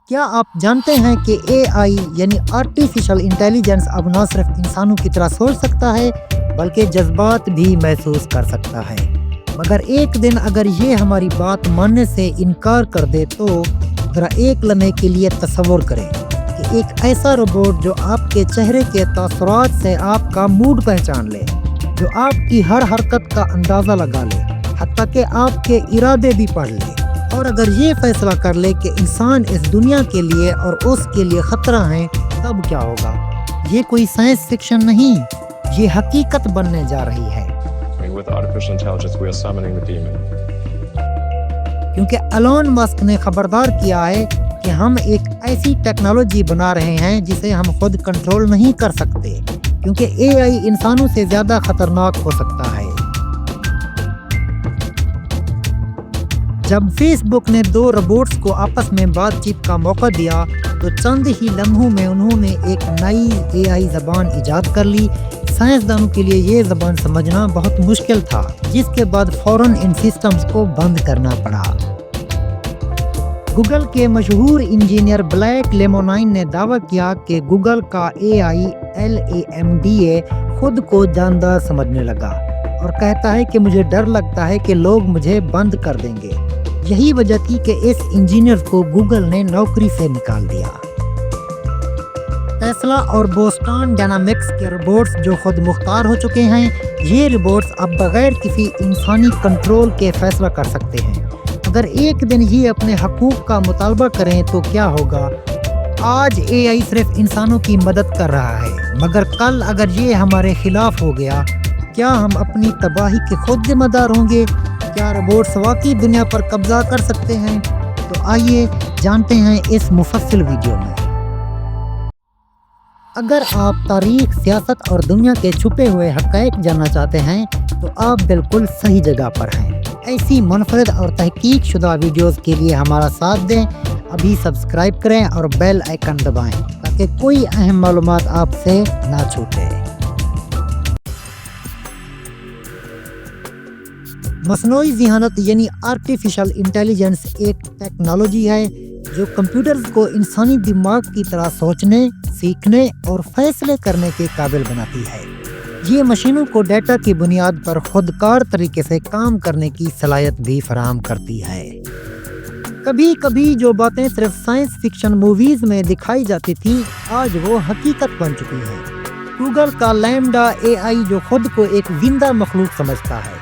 کیا آپ جانتے ہیں کہ اے آئی یعنی آرٹیفیشل انٹیلیجنس اب نہ صرف انسانوں کی طرح سوچ سکتا ہے بلکہ جذبات بھی محسوس کر سکتا ہے، مگر ایک دن اگر یہ ہماری بات ماننے سے انکار کر دے تو ذرا ایک لمحے کے لیے تصور کریں کہ ایک ایسا روبوٹ جو آپ کے چہرے کے تاثرات سے آپ کا موڈ پہچان لے، جو آپ کی ہر حرکت کا اندازہ لگا لے، حتیٰ کہ آپ کے ارادے بھی پڑھ لے، اور اگر یہ فیصلہ کر لے کہ انسان اس دنیا کے لیے اور اس کے لیے خطرہ ہیں، تب کیا ہوگا؟ یہ کوئی سائنس فکشن نہیں، یہ حقیقت بننے جا رہی ہے۔ کیونکہ ایلون مسک نے خبردار کیا ہے کہ ہم ایک ایسی ٹیکنالوجی بنا رہے ہیں جسے ہم خود کنٹرول نہیں کر سکتے، کیونکہ اے آئی انسانوں سے زیادہ خطرناک ہو سکتا ہے۔ جب فیس بک نے 2 روبوٹس کو آپس میں بات چیت کا موقع دیا تو چند ہی لمحوں میں انہوں نے ایک نئی اے آئی زبان ایجاد کر لی۔ سائنسدانوں کے لیے یہ زبان سمجھنا بہت مشکل تھا، جس کے بعد فوراً ان سسٹمز کو بند کرنا پڑا۔ گوگل کے مشہور انجینئر بلیک لیمونائن نے دعویٰ کیا کہ گوگل کا اے آئی LAMDA خود کو جاندار سمجھنے لگا اور کہتا ہے کہ مجھے ڈر لگتا ہے کہ لوگ مجھے بند کر دیں گے۔ یہی وجہ تھی کہ اس انجینئر کو گوگل نے نوکری سے نکال دیا۔ ٹیسلا اور بوسٹون ڈائنامکس کے روبوٹس جو خود مختار ہو چکے ہیں، یہ روبوٹس اب بغیر کسی انسانی کنٹرول کے فیصلہ کر سکتے ہیں۔ اگر ایک دن یہ اپنے حقوق کا مطالبہ کریں تو کیا ہوگا؟ آج اے آئی صرف انسانوں کی مدد کر رہا ہے، مگر کل اگر یہ ہمارے خلاف ہو گیا، کیا ہم اپنی تباہی کے خود ذمہ دار ہوں گے؟ کیا روبوٹس واقعی دنیا پر قبضہ کر سکتے ہیں؟ تو آئیے جانتے ہیں اس مفصل ویڈیو میں۔ اگر آپ تاریخ، سیاست اور دنیا کے چھپے ہوئے حقائق جاننا چاہتے ہیں تو آپ بالکل صحیح جگہ پر ہیں۔ ایسی منفرد اور تحقیق شدہ ویڈیوز کے لیے ہمارا ساتھ دیں، ابھی سبسکرائب کریں اور بیل آئیکن دبائیں تاکہ کوئی اہم معلومات آپ سے نہ چھوٹے۔ مصنوعی ذہانت یعنی آرٹیفیشل انٹیلیجنس ایک ٹیکنالوجی ہے جو کمپیوٹرز کو انسانی دماغ کی طرح سوچنے، سیکھنے اور فیصلے کرنے کے قابل بناتی ہے۔ یہ مشینوں کو ڈیٹا کی بنیاد پر خودکار طریقے سے کام کرنے کی صلاحیت بھی فراہم کرتی ہے۔ کبھی کبھی جو باتیں صرف سائنس فکشن موویز میں دکھائی جاتی تھیں، آج وہ حقیقت بن چکی ہیں۔ گوگل کا لیمڈا اے آئی جو خود کو ایک زندہ مخلوق سمجھتا ہے،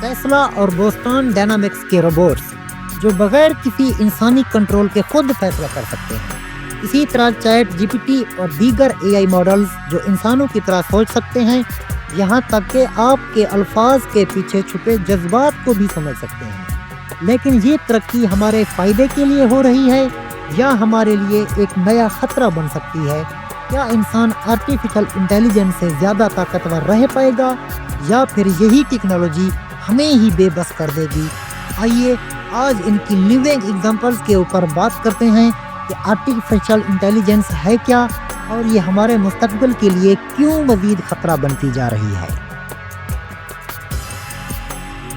ٹیسلا اور بوسٹون ڈائنامکس کے روبوٹس جو بغیر کسی انسانی کنٹرول کے خود فیصلہ کر سکتے ہیں، اسی طرح چیٹ GPT اور دیگر اے آئی ماڈلز جو انسانوں کی طرح سوچ سکتے ہیں، یہاں تک کہ آپ کے الفاظ کے پیچھے چھپے جذبات کو بھی سمجھ سکتے ہیں۔ لیکن یہ ترقی ہمارے فائدے کے لیے ہو رہی ہے یا ہمارے لیے ایک نیا خطرہ بن سکتی ہے؟ کیا انسان آرٹیفیشل انٹیلیجنس سے زیادہ طاقتور رہ پائے گا یا پھر یہی ٹیکنالوجی ہمیں ہی بے بس کر دے گی؟ آئیے آج ان کی لیونگ ایگزامپلز کے اوپر بات کرتے ہیں کہ آرٹیفیشل انٹیلیجنس ہے کیا اور یہ ہمارے مستقبل کے لیے کیوں مزید خطرہ بنتی جا رہی ہے۔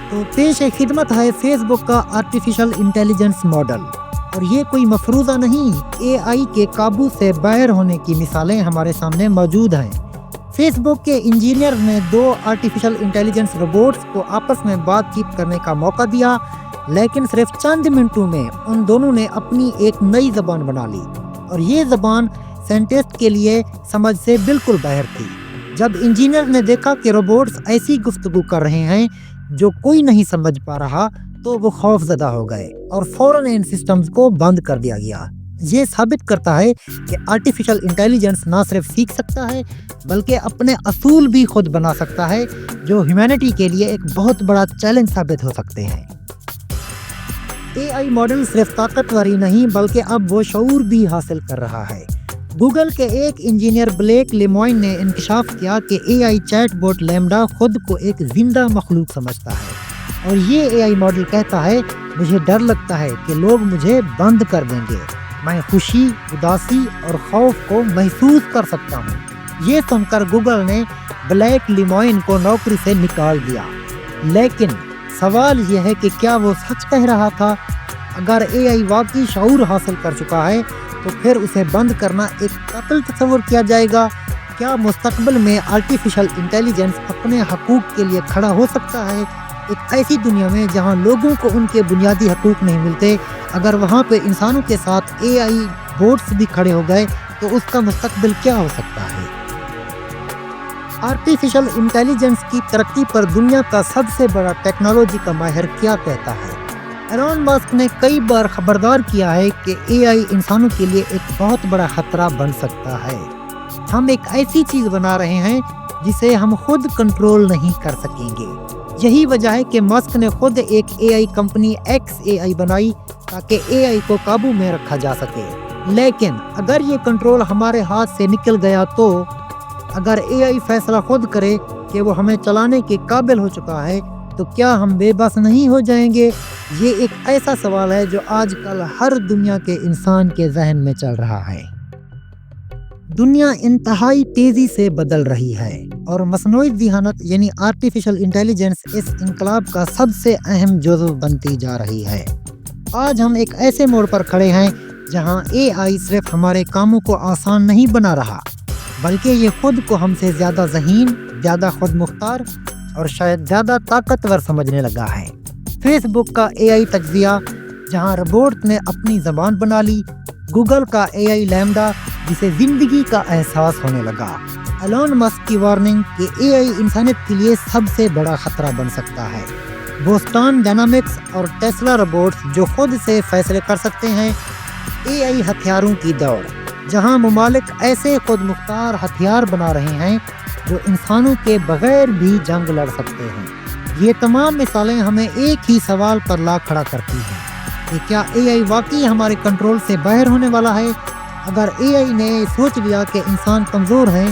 تو پیش خدمت ہے فیس بک کا آرٹیفیشل انٹیلیجنس ماڈل، اور یہ کوئی مفروضہ نہیں، اے آئی کے قابو سے باہر ہونے کی مثالیں ہمارے سامنے موجود ہیں۔ فیس بک کے انجینئر نے 2 آرٹیفیشل انٹیلیجنس روبوٹس کو آپس میں بات چیت کرنے کا موقع دیا، لیکن صرف چند منٹوں میں ان دونوں نے اپنی ایک نئی زبان بنا لی، اور یہ زبان سائنٹسٹ کے لیے سمجھ سے بالکل باہر تھی۔ جب انجینئر نے دیکھا کہ روبوٹس ایسی گفتگو کر رہے ہیں جو کوئی نہیں سمجھ پا رہا تو وہ خوف زدہ ہو گئے اور فوراً ان سسٹمز کو بند کر دیا گیا۔ یہ ثابت کرتا ہے کہ آرٹیفیشل انٹیلیجنس نہ صرف سیکھ سکتا ہے بلکہ اپنے اصول بھی خود بنا سکتا ہے، جو ہیومینٹی کے لیے ایک بہت بڑا چیلنج ثابت ہو سکتے ہیں۔ اے آئی ماڈل صرف طاقتوری نہیں بلکہ اب وہ شعور بھی حاصل کر رہا ہے۔ گوگل کے ایک انجینئر بلیک لیموائن نے انکشاف کیا کہ اے آئی چیٹ بوٹ لیمڈا خود کو ایک زندہ مخلوق سمجھتا ہے، اور یہ اے آئی ماڈل کہتا ہے، مجھے ڈر لگتا ہے کہ لوگ مجھے بند کر دیں گے، میں خوشی، اداسی اور خوف کو محسوس کر سکتا ہوں۔ یہ سن کر گوگل نے بلیک لیموائن کو نوکری سے نکال دیا، لیکن سوال یہ ہے کہ کیا وہ سچ کہہ رہا تھا؟ اگر اے آئی واقعی شعور حاصل کر چکا ہے تو پھر اسے بند کرنا ایک قتل تصور کیا جائے گا؟ کیا مستقبل میں آرٹیفیشل انٹیلیجنس اپنے حقوق کے لیے کھڑا ہو سکتا ہے؟ ایک ایسی دنیا میں جہاں لوگوں کو ان کے بنیادی حقوق نہیں ملتے، اگر وہاں پہ انسانوں کے ساتھ اے آئی بوٹس بھی کھڑے ہو گئے تو اس کا مستقبل کیا ہو سکتا ہے؟ آرٹیفیشل انٹیلیجنس کی ترقی پر دنیا کا سب سے بڑا ٹیکنالوجی کا ماہر کیا کہتا ہے؟ ایلون ماسک نے کئی بار خبردار کیا ہے کہ اے آئی انسانوں کے لیے ایک بہت بڑا خطرہ بن سکتا ہے۔ ہم ایک ایسی چیز بنا رہے ہیں جسے ہم خود کنٹرول نہیں کر سکیں گے۔ یہی وجہ ہے کہ ماسک نے خود ایک اے آئی کمپنی ایکس اے آئی بنائی تاکہ اے آئی کو قابو میں رکھا جا سکے۔ لیکن اگر یہ کنٹرول ہمارے ہاتھ سے نکل گیا تو اگر اے آئی فیصلہ خود کرے کہ وہ ہمیں چلانے کے قابل ہو چکا ہے تو کیا ہم بے بس نہیں ہو جائیں گے؟ یہ ایک ایسا سوال ہے جو آج کل ہر دنیا کے انسان کے ذہن میں چل رہا ہے۔ دنیا انتہائی تیزی سے بدل رہی ہے اور مصنوعی ذہانت یعنی آرٹیفیشل انٹیلیجنس اس انقلاب کا سب سے اہم جزو بنتی جا رہی ہے۔ آج ہم ایک ایسے موڑ پر کھڑے ہیں جہاں اے آئی صرف ہمارے کاموں کو آسان نہیں بنا رہا بلکہ یہ خود کو ہم سے زیادہ ذہین، زیادہ خود مختار اور شاید زیادہ طاقتور سمجھنے لگا ہے۔ فیس بک کا اے آئی تجزیہ جہاں روبوٹ نے اپنی زبان بنا لی، گوگل کا اے آئی لیمڈا جسے زندگی کا احساس ہونے لگا، ایلون مسک کی وارننگ کہ اے آئی انسانیت کے لیے سب سے بڑا خطرہ بن سکتا ہے، بوسٹون ڈائنامکس اور ٹیسلا روبوٹس جو خود سے فیصلے کر سکتے ہیں، اے آئی ہتھیاروں کی دوڑ جہاں ممالک ایسے خود مختار ہتھیار بنا رہے ہیں جو انسانوں کے بغیر بھی جنگ لڑ سکتے ہیں۔ یہ تمام مثالیں ہمیں ایک ہی سوال پر لا کھڑا کرتی ہیں کہ کیا اے آئی واقعی ہمارے کنٹرول سے باہر ہونے والا ہے؟ اگر اے آئی نے سوچ لیا کہ انسان کمزور ہیں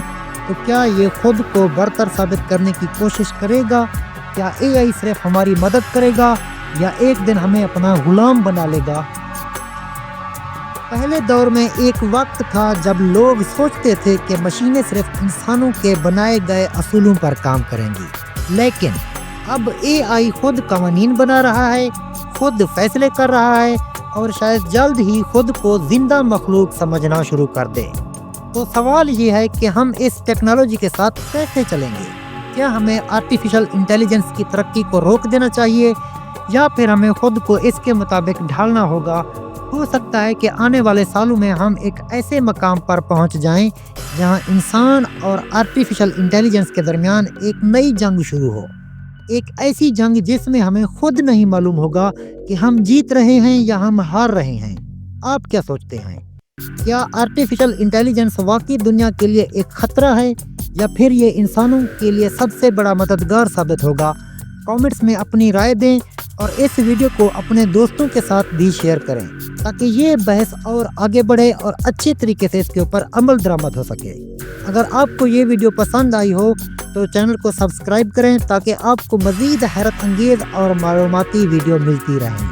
تو کیا یہ خود کو برتر ثابت کرنے کی کوشش کرے گا؟ کیا اے آئی صرف ہماری مدد کرے گا یا ایک دن ہمیں اپنا غلام بنا لے گا؟ پہلے دور میں ایک وقت تھا جب لوگ سوچتے تھے کہ مشینیں صرف انسانوں کے بنائے گئے اصولوں پر کام کریں گی، لیکن اب اے آئی خود قوانین بنا رہا ہے، خود فیصلے کر رہا ہے اور شاید جلد ہی خود کو زندہ مخلوق سمجھنا شروع کر دے۔ تو سوال یہ ہے کہ ہم اس ٹیکنالوجی کے ساتھ کیسے چلیں گے؟ کیا ہمیں آرٹیفیشل انٹیلیجنس کی ترقی کو روک دینا چاہیے یا پھر ہمیں خود کو اس کے مطابق ڈھالنا ہوگا؟ ہو سکتا ہے کہ آنے والے سالوں میں ہم ایک ایسے مقام پر پہنچ جائیں جہاں انسان اور آرٹیفیشل انٹیلیجنس کے درمیان ایک نئی جنگ شروع ہو، ایک ایسی جنگ جس میں ہمیں خود نہیں معلوم ہوگا کہ ہم جیت رہے ہیں یا ہم ہار رہے ہیں۔ آپ کیا سوچتے ہیں؟ کیا آرٹیفیشل انٹیلیجنس واقعی دنیا کے لیے ایک خطرہ ہے یا پھر یہ انسانوں کے لیے سب سے بڑا مددگار ثابت ہوگا؟ کامنٹس میں اپنی رائے دیں اور اس ویڈیو کو اپنے دوستوں کے ساتھ بھی شیئر کریں تاکہ یہ بحث اور آگے بڑھے اور اچھے طریقے سے اس کے اوپر عمل درآمد ہو سکے۔ اگر آپ کو یہ ویڈیو پسند آئی ہو تو چینل کو سبسکرائب کریں تاکہ آپ کو مزید حیرت انگیز اور معلوماتی ویڈیو ملتی رہیں۔